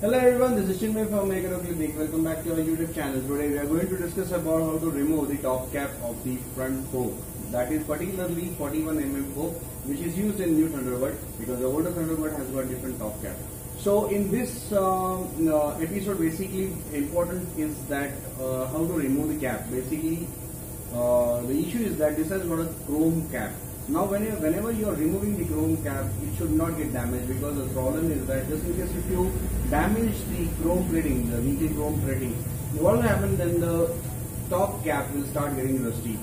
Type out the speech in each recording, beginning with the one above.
Hello everyone, this is Chinmay from Make It or Click. Welcome back to our YouTube channel. Today we are going to discuss about how to remove the top cap of the front fork. That is particularly 41 fork, which is used in new Thunderbird because the older Thunderbird has got different top cap. So in this episode, basically important is that how to remove the cap. Basically, the issue is that this has got a chrome cap. Now whenever you are removing the chrome cap, it should not get damaged, because the problem is that just in case if you damage the chrome plating, the weekly chrome plating, what will happen then? The top cap will start getting rusty.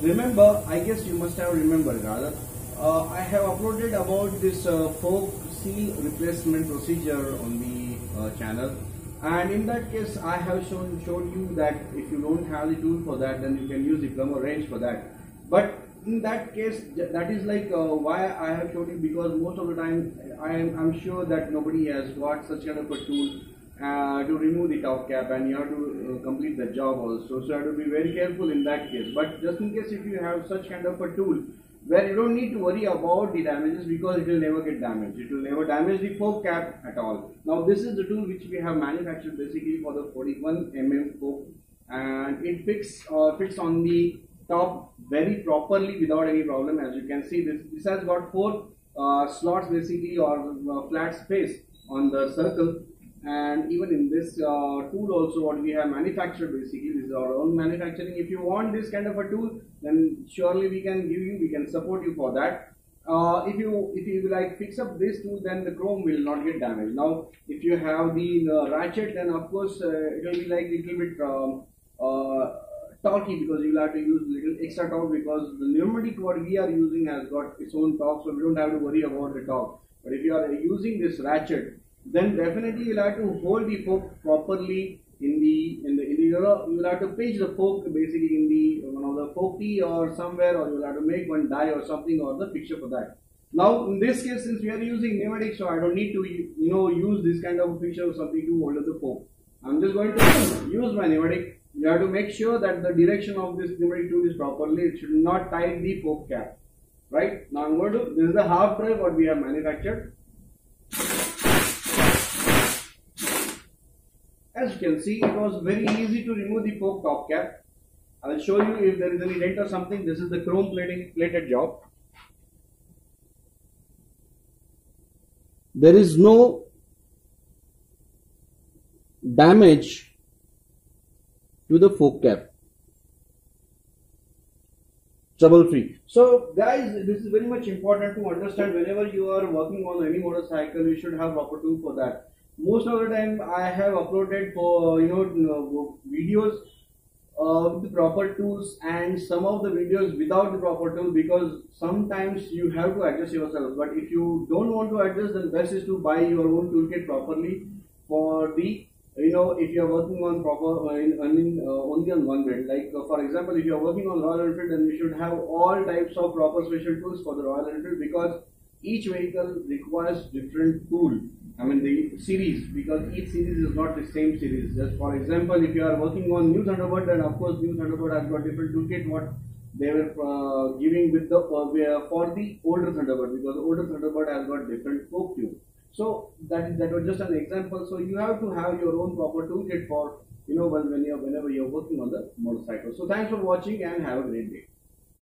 Remember, I guess you must have remembered rather, I have uploaded about this fork seal replacement procedure on the channel, and in that case I have showed you that if you don't have the tool for that, then you can use the plumber wrench for that. But in that case, that is like why I have showed you, because most of the time I'm sure that nobody has got such kind of a tool to remove the top cap, and you have to complete the job also. So you have to be very careful in that case. But just in case if you have such kind of a tool where you don't need to worry about the damages, because it will never get damaged. It will never damage the fork cap at all. Now this is the tool which we have manufactured basically for the 41 fork, and it fits on the top very properly without any problem. As you can see, this has got 4 slots basically, or flat space on the circle. And even in this tool also, what we have manufactured basically, this is our own manufacturing. If you want this kind of a tool, then surely we can support you for that. If you like fix up this tool, then the chrome will not get damaged. Now if you have the ratchet, then of course it will be like little bit torquey, because you will have to use little extra torque, because the pneumatic what we are using has got its own torque, so we don't have to worry about the torque. But if you are using this ratchet, then definitely you will have to hold the fork properly in the you will have to pinch the fork basically in the one of the forky or somewhere, or you will have to make one die or something, or the fixture for that. Now in this case, since we are using pneumatic, so I don't need to use this kind of fixture or something to hold the fork. I'm just going to use my pneumatic. You have to make sure that the direction of this pneumatic tool is properly. It should not tie the fork cap. Right? Now I'm going to, this is the half drive what we have manufactured. As you can see, it was very easy to remove the fork top cap. I will show you if there is any dent or something. This is the chrome plated job. There is no damage to the fork cap, trouble free. So guys, this is very much important to understand. Whenever you are working on any motorcycle, you should have proper tool for that. Most of the time I have uploaded for videos with the proper tools, and some of the videos without the proper tool, because sometimes you have to adjust yourself. But if you don't want to adjust, then best is to buy your own toolkit properly for the if you are working on proper only on one brand. Like for example, if you are working on Royal Enfield, then you should have all types of proper special tools for the Royal Enfield, because each vehicle requires different tool. I mean the series, because each series is not the same series. Just for example, if you are working on new Thunderbird, then of course new Thunderbird has got different toolkit what they were giving with the for the older Thunderbird, because the older Thunderbird has got different fork tube. So that was just an example. So you have to have your own proper toolkit for whenever you're working on the motorcycle. So thanks for watching and have a great day.